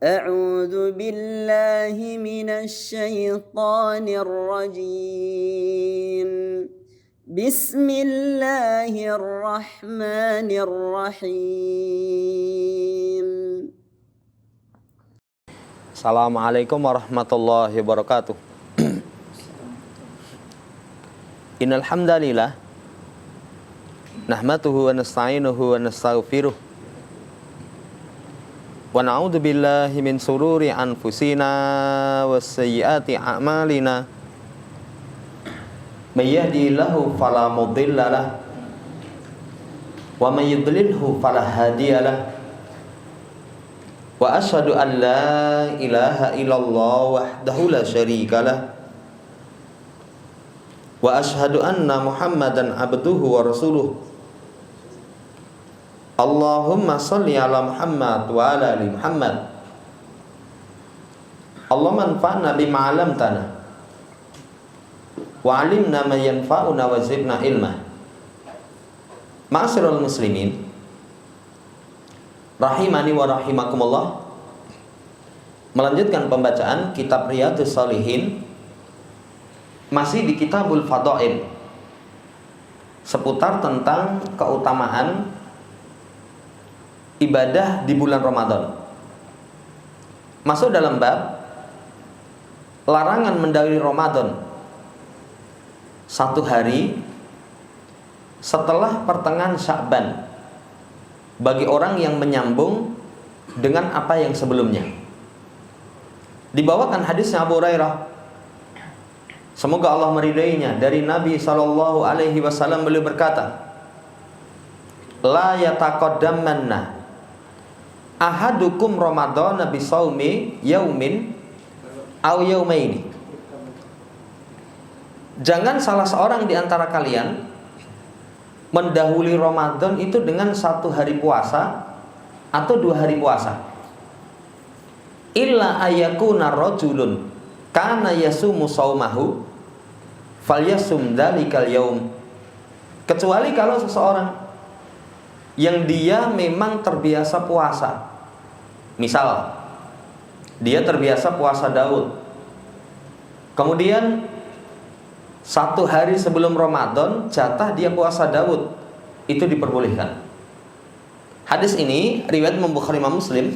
أعوذ بالله من الشيطان الرجيم بسم الله الرحمن الرحيم. Assalamualaikum warahmatullahi wabarakatuh. Innal hamdalillah nahmaduhu wa nasta'inuhu wa nastaghfiruh wa na'udzu billahi min sururi anfusina was sayyiati a'malina. May yahdihillahu fala mudhillalah wa may yudlilhu fala hadiyalah. Wa asyhadu an la ilaha illallah wahdahu la syarikalah wa asyhadu anna Muhammadan abduhu wa rasuluh. Allahumma shalli ala Muhammad wa ala ali Muhammad. Allahumma anfa'na bima 'allamtana wa 'allimna ma yanfa'una wa zidna ilma. Ma'asyiral muslimin rahimani wa rahimakumullah. Melanjutkan pembacaan kitab Riyadhus Shalihin, masih di Kitabul Fadhail, seputar tentang keutamaan ibadah di bulan Ramadan. Masuk dalam bab larangan mendahului Ramadan satu hari setelah pertengahan Sya'ban bagi orang yang menyambung dengan apa yang sebelumnya. Dibawakan hadisnya Abu Hurairah, semoga Allah meridainya, dari Nabi SAW. Beliau berkata, la yataqaddamanna ahadukum Ramadhana bisawmi yaumin aw yaumaini. Jangan salah seorang di antara kalian mendahului Ramadan itu dengan satu hari puasa atau dua hari puasa. Illa ayakuna rajulun kana yasumu saumahu falyasum dalikal yaum. Kecuali kalau seseorang yang dia memang terbiasa puasa. Misal dia terbiasa puasa Daud, kemudian satu hari sebelum Ramadan jatah dia puasa Daud, itu diperbolehkan. Hadis ini riwayat Bukhari Imam Muslim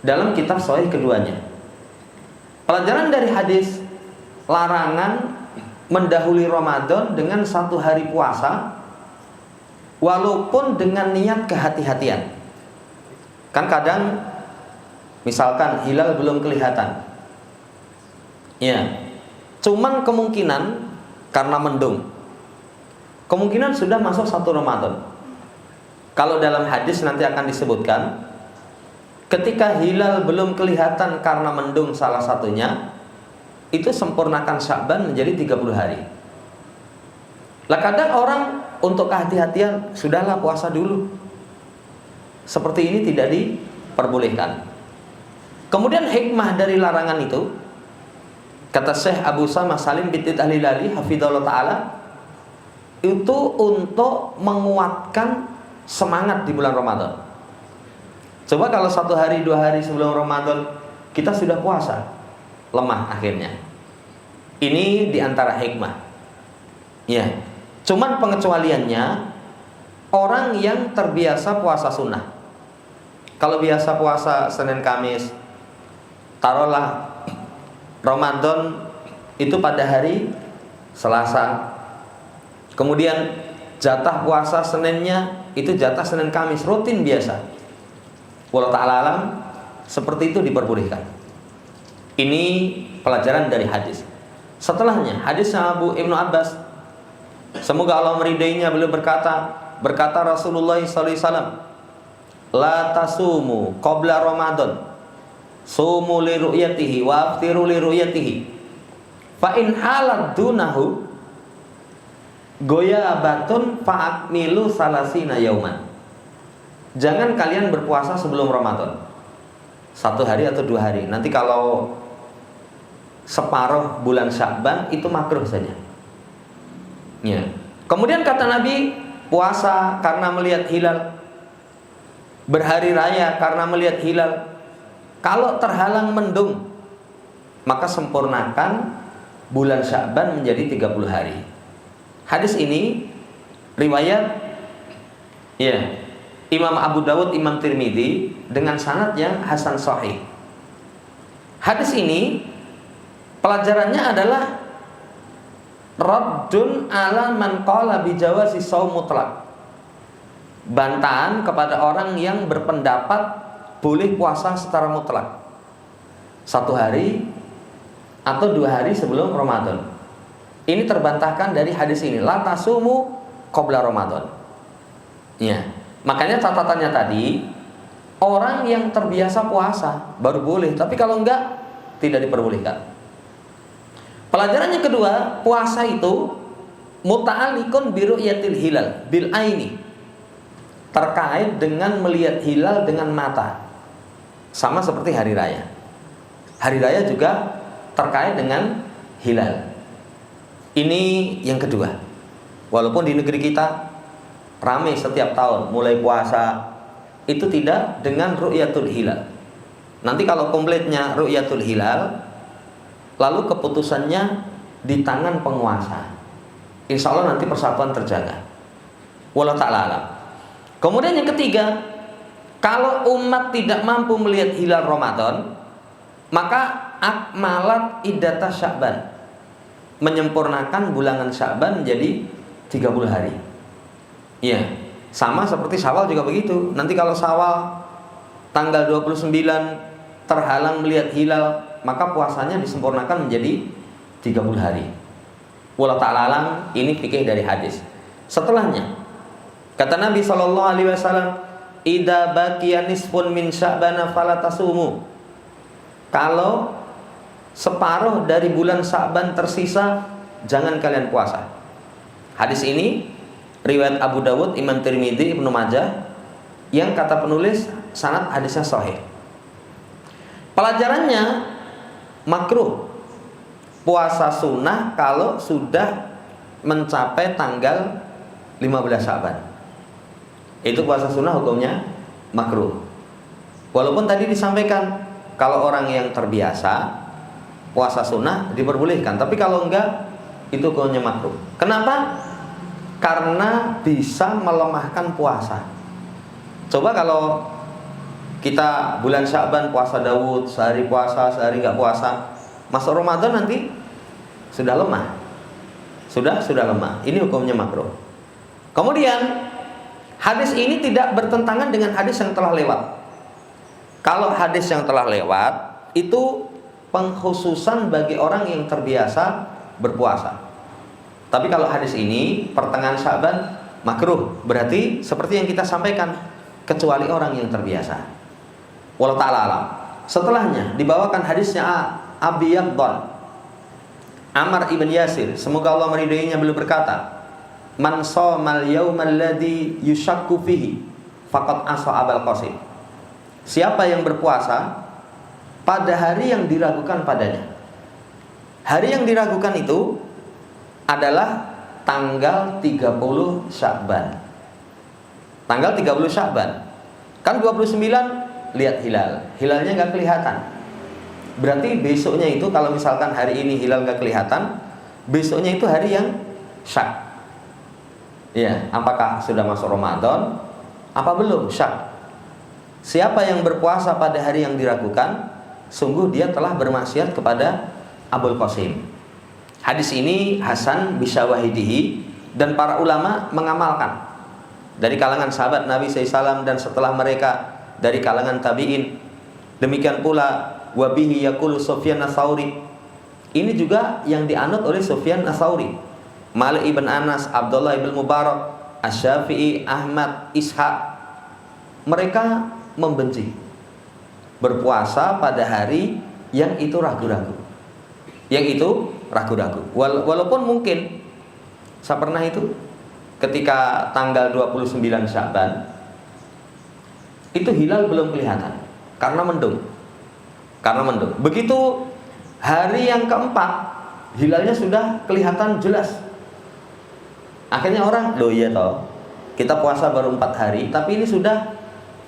dalam kitab sahih keduanya. Pelajaran dari hadis, larangan mendahului Ramadan dengan satu hari puasa walaupun dengan niat kehati-hatian. Kan kadang misalkan hilal belum kelihatan, ya, cuman kemungkinan karena mendung, kemungkinan sudah masuk satu Ramadan. Kalau dalam hadis nanti akan disebutkan, ketika hilal belum kelihatan karena mendung salah satunya, itu sempurnakan Sya'ban menjadi 30 hari. Lah kadang orang untuk kehati-hatian, sudahlah puasa dulu. Seperti ini tidak diperbolehkan. Kemudian hikmah dari larangan itu, kata Syekh Abu Samah Salim bin Al-Hilali hafizallahu taala, itu untuk menguatkan semangat di bulan Ramadan. Coba kalau satu hari dua hari sebelum Ramadan kita sudah puasa, lemah akhirnya. Ini diantara hikmah. Ya, cuman pengecualiannya orang yang terbiasa puasa sunnah. Kalau biasa puasa Senin Kamis, taruhlah Ramadan itu pada hari Selasa, kemudian jatah puasa Seninnya itu jatah Senin Kamis, rutin biasa. Wallahu ta'ala alam, seperti itu diperbolehkan. Ini pelajaran dari hadis. Setelahnya hadis Abu Ibnu Abbas, semoga Allah meridainya, beliau berkata Rasulullah SAW, la tasumu qabla Ramadan, sumu li ru'yatihi wa aftiru li ru'yatihi, fa in halat dunahu goyabatun fa'akmilu salasina yauman. Jangan kalian berpuasa sebelum Ramadan satu hari atau dua hari. Nanti kalau separuh bulan Sya'ban itu makruh saja, ya. Kemudian kata Nabi, puasa karena melihat hilal, berhari raya karena melihat hilal, Kalau terhalang mendung, maka sempurnakan bulan Sya'ban menjadi 30 hari. Hadis ini riwayat Imam Abu Dawud, Imam Tirmidzi dengan sanad yang hasan sahih. Hadis ini pelajarannya adalah raddun ala man qala bi jawazi shaum mutlaq. Bantahan kepada orang yang berpendapat boleh puasa secara mutlak 1 hari atau 2 hari sebelum Ramadan. Ini terbantahkan dari hadis ini, la tasumu qabla Ramadan. Ya, makanya catatannya tadi, orang yang terbiasa puasa baru boleh, tapi kalau enggak tidak diperbolehkan. Pelajaran yang kedua, puasa itu muta'alliqun bi ru'yatil hilal bil aini. Terkait dengan melihat hilal dengan mata. Sama seperti hari raya. Hari raya juga terkait dengan hilal. Ini yang kedua. Walaupun di negeri kita ramai setiap tahun mulai puasa, itu tidak dengan ru'yatul hilal. Nanti kalau kompletnya ru'yatul hilal, lalu keputusannya di tangan penguasa. Insya Allah nanti persatuan terjaga. Wallahu ta'ala alam. Kemudian yang ketiga, kalau umat tidak mampu melihat hilal Ramadan, maka akmalat iddata Sya'ban, menyempurnakan bulangan Sya'ban menjadi 30 hari. Iya, sama seperti Syawal juga begitu. Nanti kalau Syawal tanggal 29 terhalang melihat hilal, maka puasanya disempurnakan menjadi 30 hari. Wallahu ta'ala alam, ini fikih dari hadis. Setelahnya, kata Nabi SAW, idza baqiya nisfun min Sya'ban fala tasumu. Kalau separuh dari bulan Sya'ban tersisa, jangan kalian puasa. Hadis ini riwayat Abu Dawud, Imam Tirmidzi, Ibnu Majah, yang kata penulis sanad hadisnya sahih. Pelajarannya makruh puasa sunnah kalau sudah mencapai tanggal 15 Sya'ban. Itu puasa sunnah hukumnya makruh. Walaupun tadi disampaikan kalau orang yang terbiasa puasa sunnah diperbolehkan, tapi kalau enggak itu hukumnya makruh. Kenapa? Karena bisa melemahkan puasa. Coba kalau kita bulan Sya'ban puasa Daud, sehari puasa, sehari enggak puasa, masuk Ramadan nanti sudah lemah. Sudah lemah. Ini hukumnya makruh. Kemudian hadis ini tidak bertentangan dengan hadis yang telah lewat. Kalau hadis yang telah lewat itu pengkhususan bagi orang yang terbiasa berpuasa. Tapi kalau hadis ini pertengahan Sya'ban makruh, berarti seperti yang kita sampaikan, kecuali orang yang terbiasa. Wallahu ta'ala alam. Setelahnya dibawakan hadisnya Abi Yaqdhan, Ammar ibn Yasir, semoga Allah meridainya, beliau berkata, man shamal yaumal ladzi yushakku fihi faqad asa Abul Qasim. Siapa yang berpuasa pada hari yang diragukan padanya. Hari yang diragukan itu adalah tanggal 30 Sya'ban. Tanggal 30 Sya'ban. Kan 29 lihat hilal. Hilalnya enggak kelihatan. Berarti besoknya itu kalau misalkan hari ini hilal enggak kelihatan, besoknya itu hari yang syak. Ya, apakah sudah masuk Ramadan? Apa belum? Syak. Siapa yang berpuasa pada hari yang diragukan, sungguh dia telah bermaksiat kepada Abul Qasim. Hadis ini hasan bisyawahidihi, dan para ulama mengamalkan dari kalangan sahabat Nabi SAW dan setelah mereka dari kalangan tabi'in. Demikian pula wabihi yaqulu Sufyan Ats-Tsauri. Ini juga yang dianut oleh Sufyan Ats-Tsauri, Malik ibn Anas, Abdullah ibn Mubarak, Asy-Syafi'i, Ahmad, Ishaq. Mereka membenci berpuasa pada hari yang itu ragu-ragu. Yang itu ragu-ragu. Walaupun mungkin saya pernah itu ketika tanggal 29 Sya'ban itu hilal belum kelihatan karena mendung. Begitu hari yang keempat, hilalnya sudah kelihatan jelas. Akhirnya orang, loh iya toh, kita puasa baru 4 hari, tapi ini sudah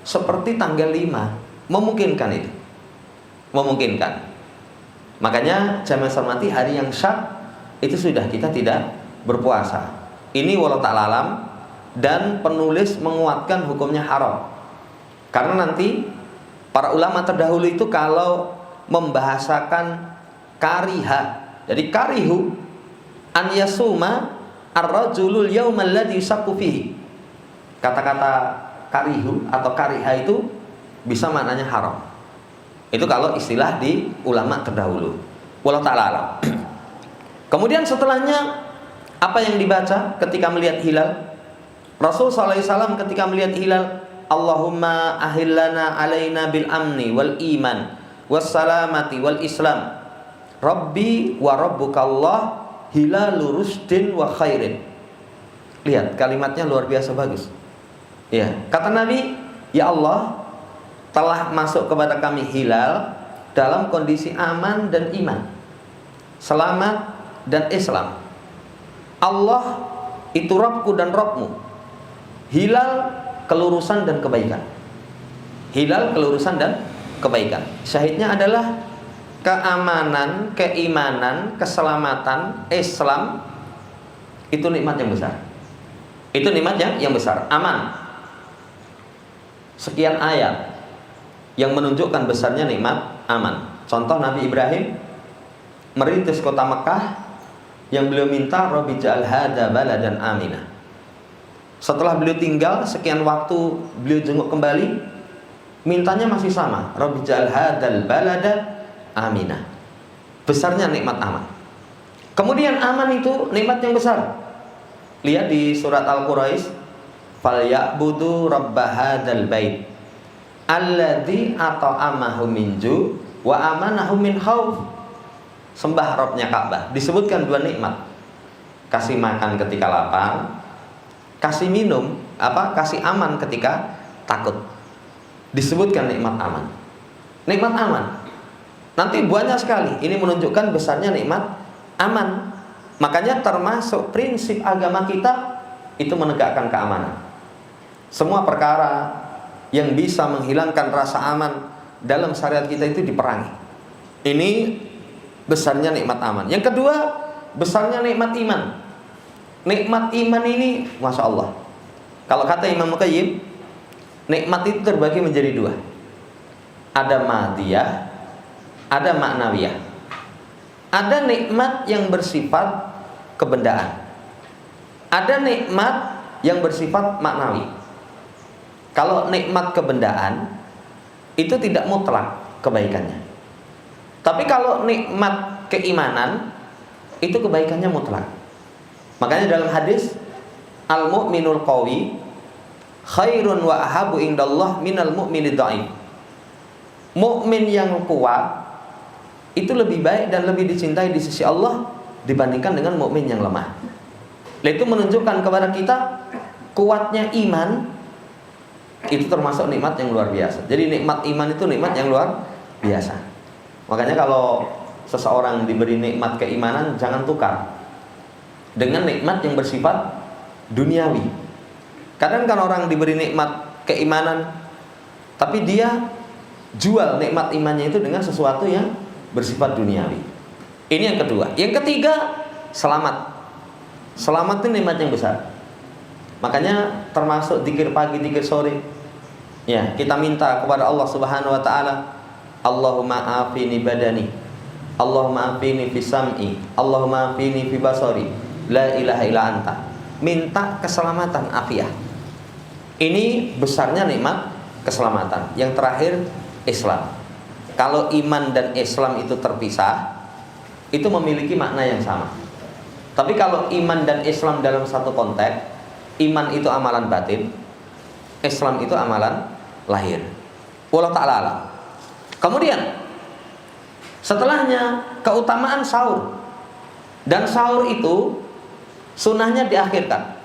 seperti tanggal 5. Memungkinkan itu. memungkinkan. Makanya jamaah hormati, hari yang syak itu sudah kita tidak berpuasa. Ini wallahu ta'ala alam, dan penulis menguatkan hukumnya haram. Karena nanti para ulama terdahulu itu kalau membahasakan kariha, jadi karihu an yasuma ar-rajulul yaumal ladzi yusakku fihi. Kata-kata karihu atau kariha itu bisa maknanya haram. Itu kalau istilah di ulama terdahulu. Wallahu ta'ala alam. Kemudian setelahnya apa yang dibaca ketika melihat hilal? Rasul sallallahu alaihi wasallam ketika melihat hilal, Allahumma ahillana alaina bil amni wal iman was salamati wal islam. Rabbi wa rabbukallah hilalu rusdin wa khairin. Lihat kalimatnya luar biasa bagus. Ya, kata Nabi, ya Allah, telah masuk kepada kami hilal dalam kondisi aman dan iman, selamat dan Islam. Allah itu Rabbku dan Rabbmu. Hilal kelurusan dan kebaikan. Hilal kelurusan dan kebaikan. Syahidnya adalah keamanan, keimanan, keselamatan, Islam. Itu nikmat yang besar. Itu nikmat yang besar. Aman. Sekian ayat yang menunjukkan besarnya nikmat aman. Contoh Nabi Ibrahim merintis kota Mekah, yang beliau minta Rabbi ja'al hadza baladan aminah. Setelah beliau tinggal sekian waktu, beliau jenguk kembali, mintanya masih sama, Rabbi ja'al hadzal balada aminah. Besarnya nikmat aman. Kemudian aman itu nikmat yang besar. Lihat di surat Al-Quraisy, falyabudu rabb hadzal bait alladzi at'amahum min ju' wa amanahum min khauf. Sembah Rabbnya Ka'bah. Disebutkan dua nikmat. Kasih makan ketika lapar, kasih minum, kasih aman ketika takut. Disebutkan nikmat aman. Nikmat aman. Nanti banyak sekali. Ini menunjukkan besarnya nikmat aman. Makanya termasuk prinsip agama kita itu menegakkan keamanan. Semua perkara yang bisa menghilangkan rasa aman dalam syariat kita itu diperangi. Ini besarnya nikmat aman. Yang kedua, besarnya nikmat iman. Nikmat iman ini, Masya Allah, kalau kata Imam Muqayyim, nikmat itu terbagi menjadi dua. Ada madiyah, ada maknawiyah. Ada nikmat yang bersifat kebendaan, ada nikmat yang bersifat maknawi. Kalau nikmat kebendaan itu tidak mutlak kebaikannya. Tapi kalau nikmat keimanan itu kebaikannya mutlak. Makanya dalam hadis, al-mu'minul qawi khairun wa ahabu indallah minal mu'minid dha'if. Mukmin yang kuat itu lebih baik dan lebih dicintai di sisi Allah dibandingkan dengan mukmin yang lemah. Itu menunjukkan kepada kita kuatnya iman itu termasuk nikmat yang luar biasa. Jadi nikmat iman itu nikmat yang luar biasa. Makanya kalau seseorang diberi nikmat keimanan, jangan tukar dengan nikmat yang bersifat duniawi. Kadang kan orang diberi nikmat keimanan, tapi dia jual nikmat imannya itu dengan sesuatu yang bersifat duniawi. Ini yang kedua. Yang ketiga, selamat. Selamat itu nikmat yang besar. Makanya termasuk zikir pagi, zikir sore. Ya, kita minta kepada Allah Subhanahu wa taala, Allahumma afini badani, Allahumma afini fi sam'i, Allahumma afini fi basari, la ilaha illa anta. Minta keselamatan afiah. Ini besarnya nikmat keselamatan. Yang terakhir, Islam. Kalau iman dan Islam itu terpisah, itu memiliki makna yang sama. Tapi kalau iman dan Islam dalam satu konteks, iman itu amalan batin, Islam itu amalan lahir. Wallahu ta'ala alam. Kemudian setelahnya keutamaan sahur. Dan sahur itu sunnahnya diakhirkan.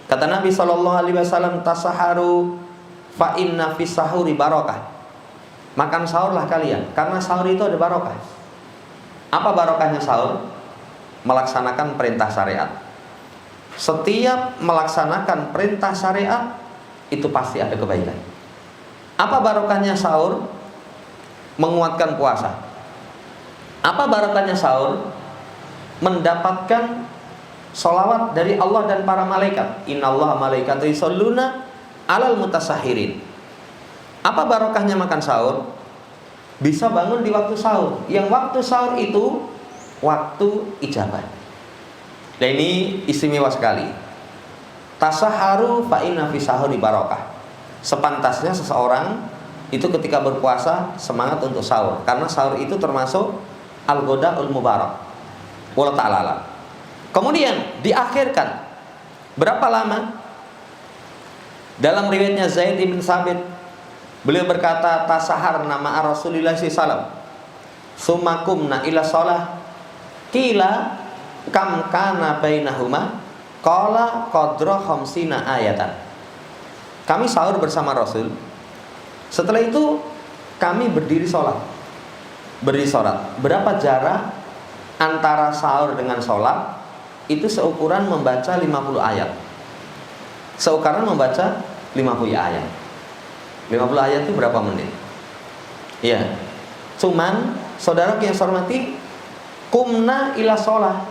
Kata Nabi SAW, tasaharu fa inna fis sahuri barakah. Makan sahurlah kalian, karena sahur itu ada barokah. Apa barokahnya sahur? Melaksanakan perintah syariat. Setiap melaksanakan perintah syariat itu pasti ada kebaikan. Apa barokahnya sahur? menguatkan puasa. Apa barokahnya sahur? Mendapatkan sholawat dari Allah dan para malaikat. Innallaha malaikatahu yusholluna 'alal mutasahirin. Apa barokahnya makan sahur? Bisa bangun di waktu sahur. Yang waktu sahur itu waktu ijabah. Nah, ini istimewa sekali. Tasaharu fa inna fi sahuri barokah. Sepantasnya seseorang itu ketika berpuasa semangat untuk sahur, karena sahur itu termasuk al-ghadaul mubarak. Wallahu ta'ala alam. Kemudian diakhirkan. Berapa lama? Dalam riwayatnya Zaid bin Sabit, beliau berkata, tasaharna ma'a Rasulillah sallallahu summakumna ila shalah qila kam kana bainahuma qala qadra khamsina ayatan. Kami sahur bersama Rasul. Setelah itu kami berdiri sholat. Berapa jarak antara sahur dengan sholat? Itu seukuran membaca 50 ayat. Seukuran membaca 50 ayat. 50 ayat itu berapa menit? Iya. Cuman saudara yang saya hormati, kumna ila sholat.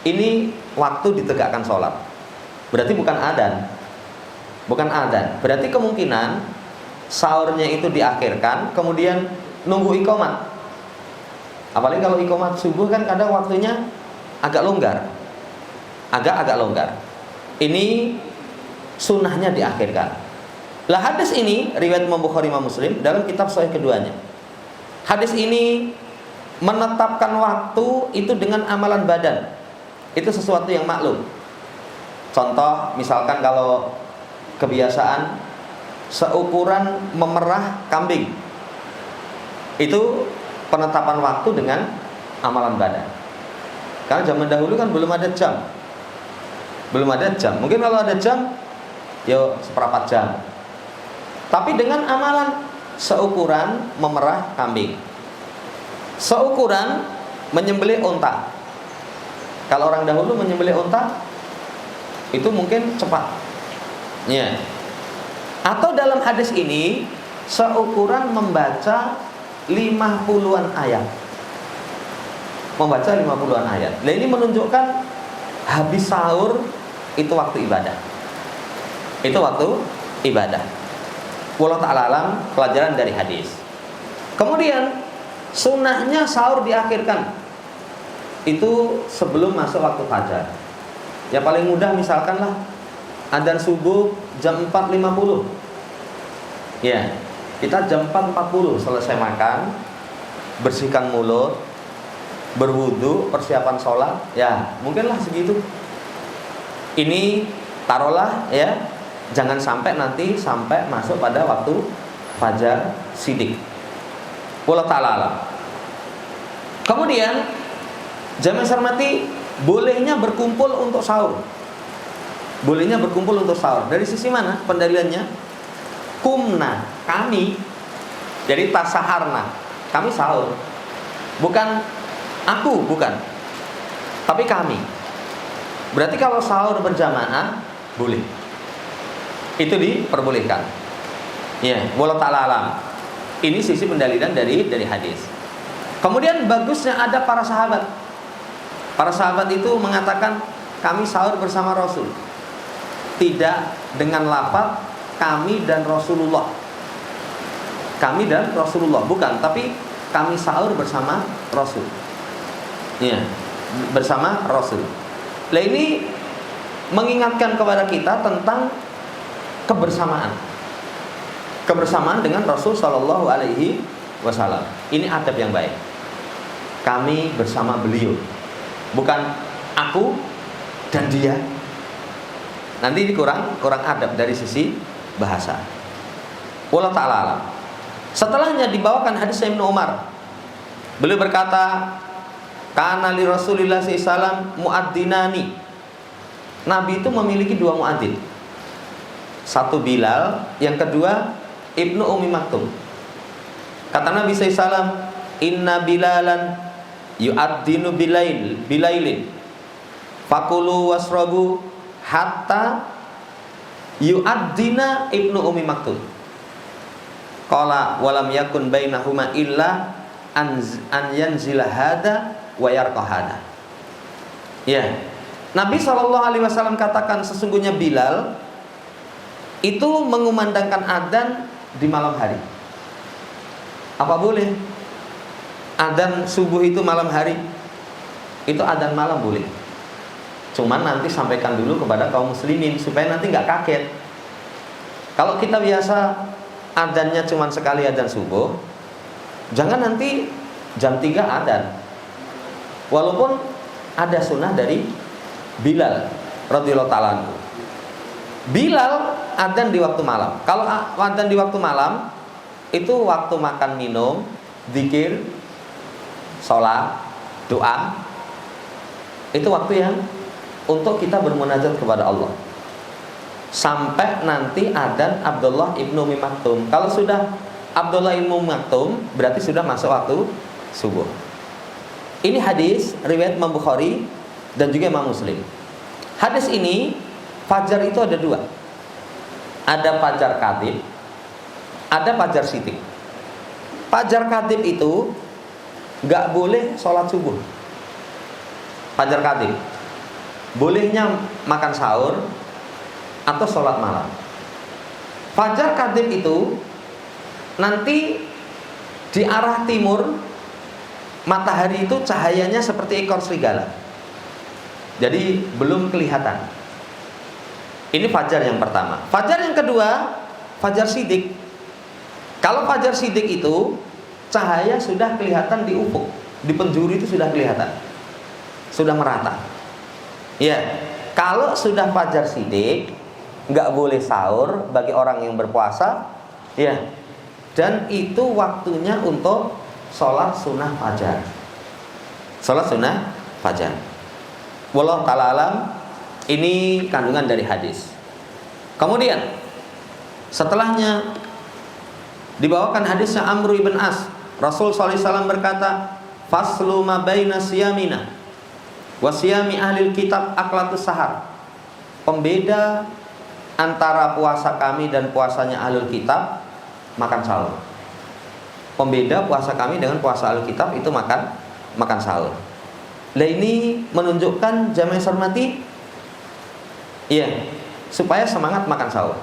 Ini waktu ditegakkan sholat. Berarti bukan adzan. Bukan adzan. Berarti kemungkinan sahurnya itu diakhirkan, kemudian nunggu iqomat. Apalagi kalau iqomat subuh kan kadang waktunya agak longgar. Agak longgar. Ini sunnahnya diakhirkan. Lah hadis ini riwayat Imam Bukhari Imam Muslim dalam kitab sahih keduanya. Hadis ini menetapkan waktu itu dengan amalan badan. Itu sesuatu yang maklum. Contoh misalkan kalau kebiasaan seukuran memerah kambing, itu penetapan waktu dengan amalan badan. Karena zaman dahulu kan belum ada jam. Mungkin kalau ada jam, yo seperempat jam. Tapi dengan amalan seukuran memerah kambing, seukuran menyembelih unta. Kalau orang dahulu menyembelih unta itu mungkin cepat. Ya. Atau dalam hadis ini seukuran membaca 50-an ayat. Membaca 50-an ayat. Nah, ini menunjukkan habis sahur itu waktu ibadah. Itu waktu ibadah. Wallahu ta'ala alam, pelajaran dari hadis. Kemudian sunnahnya sahur diakhirkan. Itu sebelum masuk waktu fajar. Ya paling mudah misalkan lah adzan subuh jam 4.50. Ya, kita jam 4.40 selesai makan, bersihkan mulut, berwudu, persiapan sholat. Ya, mungkinlah segitu. Ini taruhlah ya, jangan sampai nanti sampai masuk pada waktu fajar sidik. Wallahu ta'ala alam. Kemudian jamaah hormati, bolehnya berkumpul untuk sahur. Bolehnya berkumpul untuk sahur. Dari sisi mana pendalilannya? Kumna, kami. Jadi tasaharna, kami sahur. Bukan aku, bukan. Tapi kami. Berarti kalau sahur berjamaah boleh. Itu diperbolehkan. Ya, wallahu ta'ala alam. Ini sisi pendalilan dari hadis. Kemudian bagusnya ada para sahabat. Para sahabat itu mengatakan kami sahur bersama Rasul. Tidak dengan lafaz kami dan Rasulullah. Kami dan Rasulullah, bukan, tapi kami sahur bersama Rasul. Ya, bersama Rasul. Nah, ini mengingatkan kepada kita tentang kebersamaan. Kebersamaan dengan Rasul sallallahu alaihi wasallam. Ini adab yang baik. Kami bersama beliau. Bukan aku dan dia. Nanti ini kurang adab dari sisi bahasa. Wallahu ta'ala alam. Setelahnya dibawakan hadis Ibnu Umar. Beliau berkata, kana li Rasulillah sallallahu muadzzinani. Nabi itu memiliki dua muadzin. Satu Bilal, yang kedua Ibnu Ummi Maktum. Kata Nabi sallallahu, inna Bilalan yu'adzinu bilailin fakulu wasrabu hatta yu'adzina Ibnu Ummi Maktum. Qala walam yakun bainahuma illa an yanzila hada wa yarqa hada. Ya. Nabi SAW katakan sesungguhnya Bilal itu mengumandangkan adzan di malam hari. Apa boleh? Adzan subuh itu malam hari? Itu adzan malam boleh. Cuman nanti sampaikan dulu kepada kaum muslimin supaya nanti nggak kaget. Kalau kita biasa adzannya cuma sekali adzan subuh, jangan nanti jam 3 adzan. Walaupun ada sunnah dari Bilal radhiyallahu ta'ala anhu. Bilal adzan di waktu malam. Kalau adzan di waktu malam itu waktu makan minum, zikir, sholat, doa. Itu waktu yang untuk kita bermunajat kepada Allah. Sampai nanti adzan Abdullah ibnu Umi Maktum. Kalau sudah Abdullah ibnu Umi Maktum, berarti sudah masuk waktu subuh. Ini hadis riwayat Imam Bukhari dan juga Imam Muslim. Hadis ini fajar itu ada 2. Ada fajar kadhib, ada fajar sidik. Fajar kadhib itu nggak boleh sholat subuh. Fajar kadhib bolehnya makan sahur atau sholat malam. Fajar kadhib itu nanti di arah timur, matahari itu cahayanya seperti ekor serigala. Jadi belum kelihatan. Ini fajar yang pertama. Fajar yang kedua, fajar sidik. Kalau fajar sidik itu cahaya sudah kelihatan di ufuk, di penjuru itu sudah kelihatan, sudah merata. Ya, kalau sudah fajar sidik, nggak boleh sahur bagi orang yang berpuasa. Ya, dan itu waktunya untuk sholat sunnah fajar. Sholat sunnah fajar. Wallahu ta'ala alam. Ini kandungan dari hadis. Kemudian setelahnya dibawakan hadisnya Amr ibn As. Rasul SAW berkata, faslu ma baina siyamina wa siyami ahlil kitab aklatus sahar. Pembeda antara puasa kami dan puasanya ahlul kitab, makan sahur. Pembeda puasa kami dengan puasa ahlul kitab itu makan sahur. Nah, ini menunjukkan jamaah yang hormati, iya, supaya semangat makan sahur.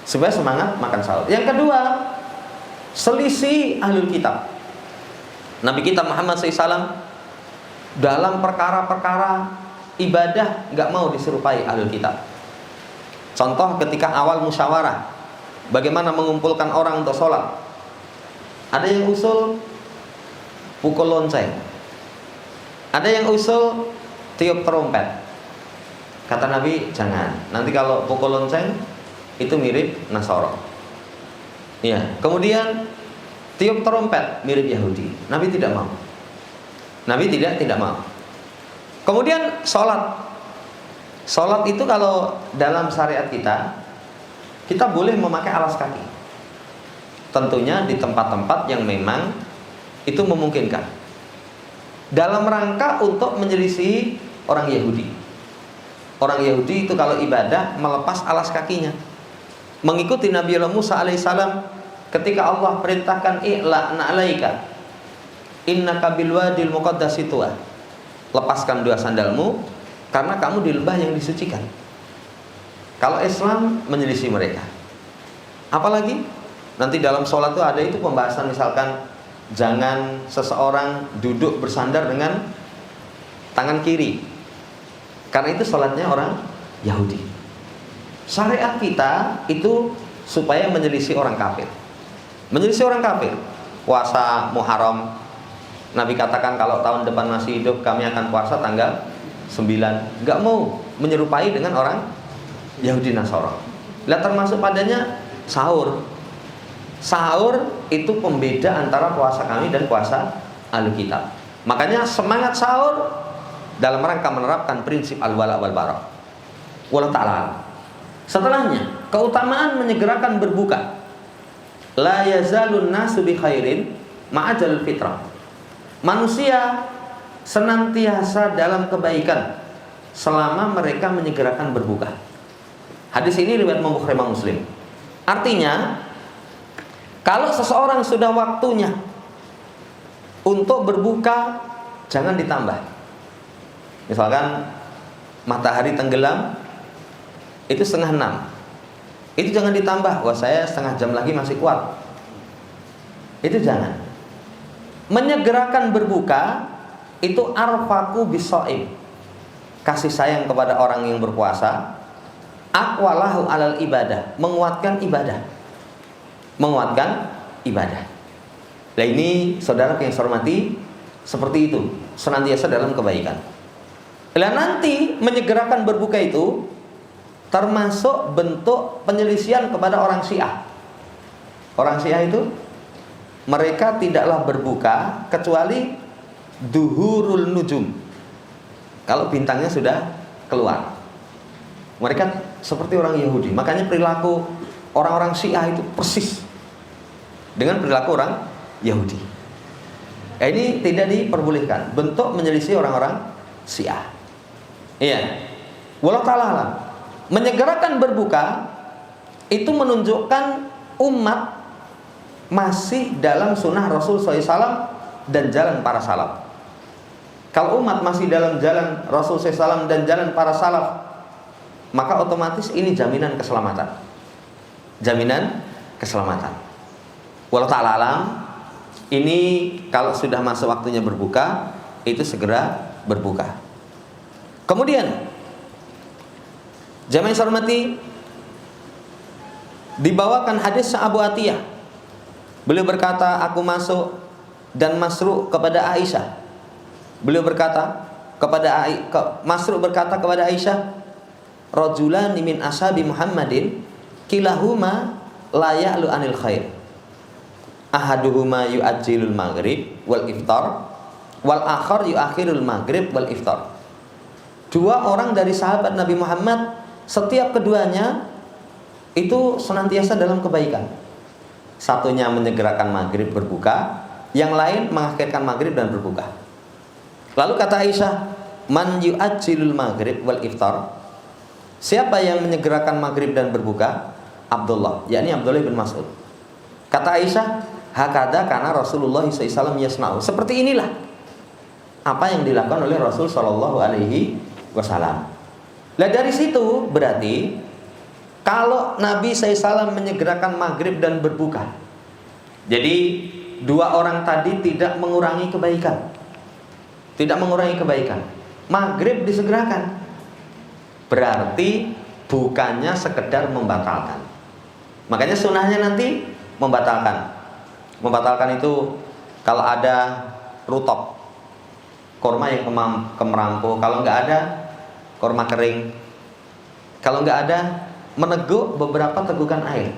Supaya semangat makan sahur. Yang kedua, selisih ahlul kitab. Nabi kita Muhammad SAW dalam perkara-perkara ibadah nggak mau diserupai ahlul kitab. Contoh ketika awal musyawarah, bagaimana mengumpulkan orang untuk sholat. Ada yang usul pukul lonceng, ada yang usul tiup trompet. Kata Nabi, jangan. Nanti kalau pukul lonceng itu mirip Nasoro. Ya. Kemudian tiup trompet mirip Yahudi. Nabi tidak mau. Nabi tidak mau. Kemudian sholat. Sholat itu kalau dalam syariat kita boleh memakai alas kaki. Tentunya di tempat-tempat yang memang itu memungkinkan. Dalam rangka untuk menyelisih orang Yahudi. Orang Yahudi itu kalau ibadah melepas alas kakinya, mengikuti Nabi Allah Musa alaihissalam ketika Allah perintahkan i'la na'alaika innaka bil wadil muqaddasi tuwa. Lepaskan 2 sandalmu karena kamu di lembah yang disucikan. Kalau Islam menyelisih mereka. Apalagi nanti dalam sholat itu ada itu pembahasan, misalkan jangan seseorang duduk bersandar dengan tangan kiri, karena itu sholatnya orang Yahudi. Syariat kita itu supaya menyelisih orang kafir. Menyelisih orang kafir. Puasa Muharram, Nabi katakan kalau tahun depan masih hidup kami akan puasa tanggal 9. Gak mau menyerupai dengan orang Yahudi Nasara. Lah termasuk padanya sahur. Sahur itu pembeda antara puasa kami dan puasa Ahlul Kitab. Makanya semangat sahur dalam rangka menerapkan prinsip al-wala wal bara. Wallahu ta'ala. Setelahnya, keutamaan menyegerakan berbuka. La yazalun nasu bi khairin ma'ajalul fitrah. Manusia senantiasa dalam kebaikan selama mereka menyegerakan berbuka. Hadis ini riwayat Bukhari Muslim. Artinya Kalau seseorang sudah waktunya untuk berbuka, jangan ditambah. Misalkan matahari tenggelam itu 5:30, itu jangan ditambah. Wah, saya setengah jam lagi masih kuat. Itu jangan. Menyegerakan berbuka itu arfaku bisoim, kasih sayang kepada orang yang berpuasa. Aqwalahu alal ibadah, menguatkan ibadah. Menguatkan ibadah. Nah ini saudara yang saya hormati, seperti itu, senantiasa dalam kebaikan. Nah nanti menyegerakan berbuka itu termasuk bentuk penyelisihan kepada orang Syiah. Orang Syiah itu mereka tidaklah berbuka kecuali duhurul nujum, kalau bintangnya sudah keluar. Mereka seperti orang Yahudi. Makanya perilaku orang-orang Syiah itu persis dengan perilaku orang Yahudi. Ini tidak diperbolehkan, bentuk menyelisih orang-orang Syiah. Iya. Wallahu ta'ala alam. Menyegerakan berbuka itu menunjukkan umat masih dalam sunnah Rasul SAW dan jalan para salaf. Kalau umat masih dalam jalan Rasul SAW dan jalan para salaf, maka otomatis ini jaminan keselamatan. Jaminan keselamatan. Wallahu ta'ala alam. Ini kalau sudah masuk waktunya berbuka, itu segera berbuka. Kemudian jamaah yang saya hormati, dibawakan hadis Abu Atiyah. Beliau berkata, aku masuk dan Masruq kepada Aisyah. Beliau berkata kepada Masruq berkata kepada Aisyah, rajulani min ashabi Muhammadin kilahuma la ya'lu anil khair. Ahaduhuma yu'ajjilul maghrib wal iftar wal akhar yu'akhirul maghrib wal iftar. Dua orang dari sahabat Nabi Muhammad, setiap keduanya itu senantiasa dalam kebaikan. Satunya menyegerakan maghrib berbuka, yang lain mengakhirkan maghrib dan berbuka. Lalu kata Aisyah, man yu'ajjilul maghrib wal iftar. Siapa yang menyegerakan maghrib dan berbuka? Abdullah, yakni Abdullah bin Mas'ud. Kata Aisyah, hakada karena Rasulullah SAW yasna'u. Seperti inilah apa yang dilakukan oleh Rasul SAW. Nah dari situ berarti kalau Nabi SAW menyegerakan maghrib dan berbuka, jadi dua orang tadi tidak mengurangi kebaikan. Tidak mengurangi kebaikan. Maghrib disegerakan, berarti bukannya sekedar membatalkan. Makanya sunnahnya nanti membatalkan. Membatalkan itu kalau ada rutop, korma yang kemerampu. Kalau nggak ada, korma kering. Kalau nggak ada, meneguk beberapa tegukan air.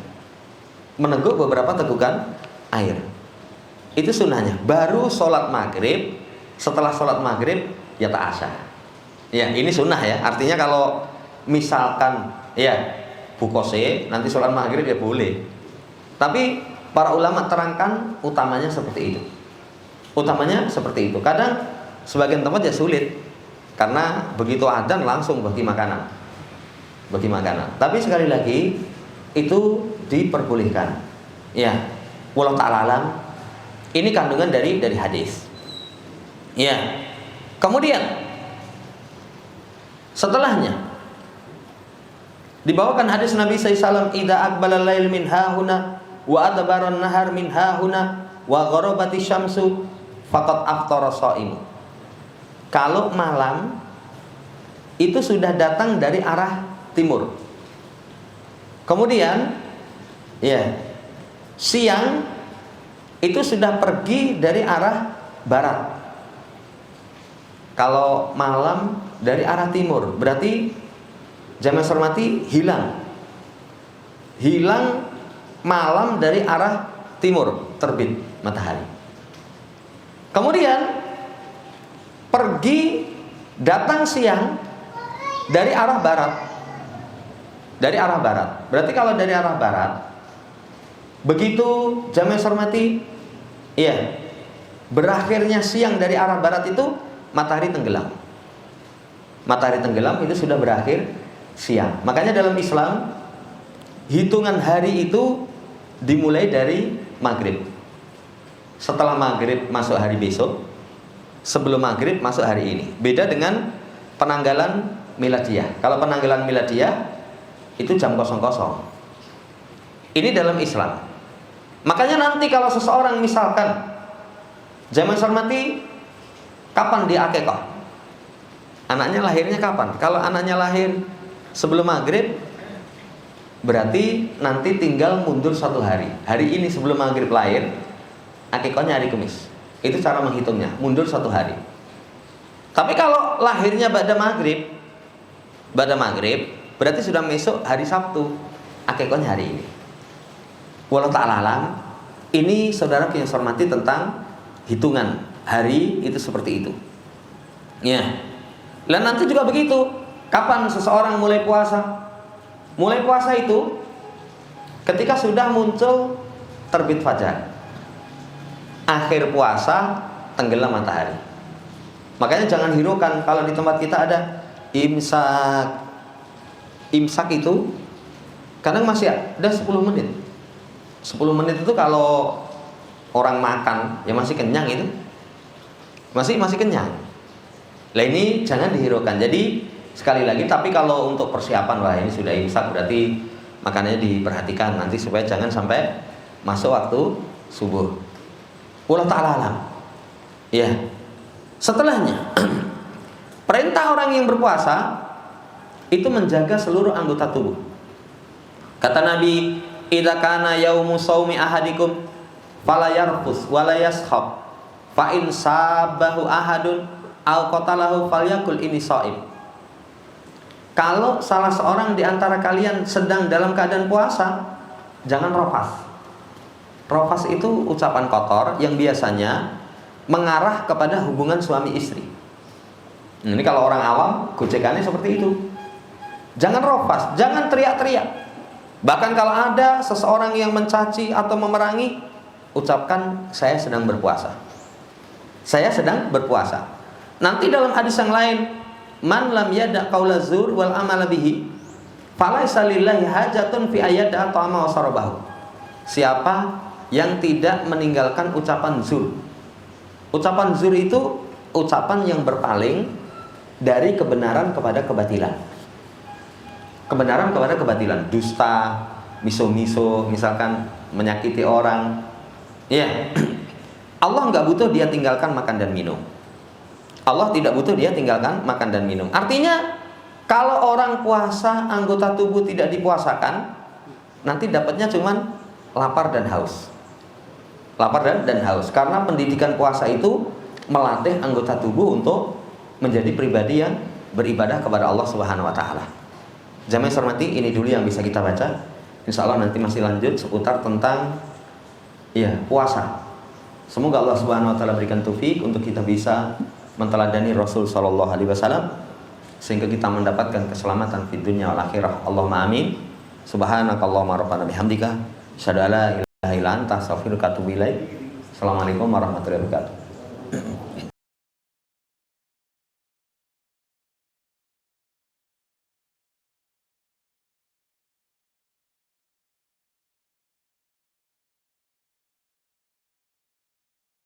Meneguk beberapa tegukan air. Itu sunnahnya. Baru sholat maghrib. Setelah sholat maghrib ya ta'asya. Ya ini sunnah ya. Artinya kalau misalkan ya bukose nanti sholat maghrib ya boleh. Tapi para ulama terangkan utamanya seperti itu. Utamanya seperti itu. Kadang sebagian tempat ya sulit, karena begitu adzan langsung bagi makanan. Bagi makanan. Tapi sekali lagi itu diperbolehkan. Ya, wallahu ta'ala alam. Ini kandungan dari hadis. Ya. Kemudian setelahnya dibawakan hadis Nabi SAW, idza aqbala al-lail min hahuna wa adbara an-nahar min hahuna wa gharabati syamsu faqad aftara shaimu. Kalau malam itu sudah datang dari arah timur. Kemudian ya, siang itu sudah pergi dari arah barat. Kalau malam dari arah timur, berarti jamaah hormati hilang malam dari arah timur, terbit matahari. Kemudian pergi datang siang dari arah barat. Dari arah barat. Berarti kalau dari arah barat, begitu jamaah hormati, iya, berakhirnya siang dari arah barat itu matahari tenggelam. Matahari tenggelam itu sudah berakhir siang. Makanya dalam Islam hitungan hari itu dimulai dari maghrib. Setelah maghrib masuk hari besok, sebelum maghrib masuk hari ini. Beda dengan penanggalan miladiah. Kalau penanggalan miladiah itu jam 00. Ini dalam Islam. Makanya nanti kalau seseorang misalkan jamaah hormati, kapan dia akikah? Anaknya lahirnya kapan? Kalau anaknya lahir sebelum maghrib, berarti nanti tinggal mundur 1 hari. Hari ini sebelum maghrib lahir, akikahnya hari Kamis. Itu cara menghitungnya, mundur 1 hari. Tapi kalau lahirnya pada maghrib, berarti sudah besok hari Sabtu, akikahnya hari ini. Walau ta'ala alam, ini saudara yang saya hormati tentang hitungan hari itu seperti itu. Ya. Dan nanti juga begitu. Kapan seseorang mulai puasa? Mulai puasa itu ketika sudah muncul terbit fajar. Akhir puasa tenggelam matahari. Makanya jangan hiraukan kalau di tempat kita ada imsak. Imsak itu kadang masih ada 10 menit. 10 menit itu kalau orang makan ya masih kenyang itu. Masih kenyang. Lah ini jangan dihiraukan. Jadi sekali lagi, tapi kalau untuk persiapan, wah ini sudah imsak berarti makanannya diperhatikan nanti supaya jangan sampai masuk waktu subuh. Wallahu ta'ala alam. Ya. Setelahnya perintah orang yang berpuasa itu menjaga seluruh anggota tubuh. Kata Nabi, "Idza kana yaumu shaumi ahadikum fala yarfus wala yashab fa in sabahu ahadun aw qatalahu falyakul inni shaim." Kalau salah seorang di antara kalian sedang dalam keadaan puasa, jangan rofas. Rofas itu ucapan kotor yang biasanya mengarah kepada hubungan suami istri. Ini kalau orang awam, gojekannya seperti itu. Jangan rofas, jangan teriak-teriak. Bahkan kalau ada seseorang yang mencaci atau memerangi, ucapkan saya sedang berpuasa. Saya sedang berpuasa. Nanti dalam hadis yang lain, man lam yada qaula zur wal amala bihi falaisa lillahi hajatun fi ayyada ta'ama wa sarabahu. Siapa yang tidak meninggalkan ucapan zur. Ucapan zur itu ucapan yang berpaling dari kebenaran kepada kebatilan. Kebenaran kepada kebatilan, dusta, miso-miso, misalkan menyakiti orang. Ya. Allah nggak butuh dia tinggalkan makan dan minum. Allah tidak butuh dia tinggalkan makan dan minum. Artinya kalau orang puasa anggota tubuh tidak dipuasakan, nanti dapatnya cuman lapar dan haus. Lapar dan haus. Karena pendidikan puasa itu melatih anggota tubuh untuk menjadi pribadi yang beribadah kepada Allah Subhanahu wa taala. Jamaah hormati, ini dulu yang bisa kita baca. Insya Allah nanti masih lanjut seputar tentang puasa. Semoga Allah Subhanahu wa taala berikan taufik untuk kita bisa menteladani Rasul sallallahu alaihi wasallam sehingga kita mendapatkan keselamatan di dunia wal akhirah. Allahumma amin. Subhanakallahumma rabbana bihamdika asyhadu an la ilaha illa anta astaghfiruka wa atubu ilaik. Assalamualaikum warahmatullahi wabarakatuh.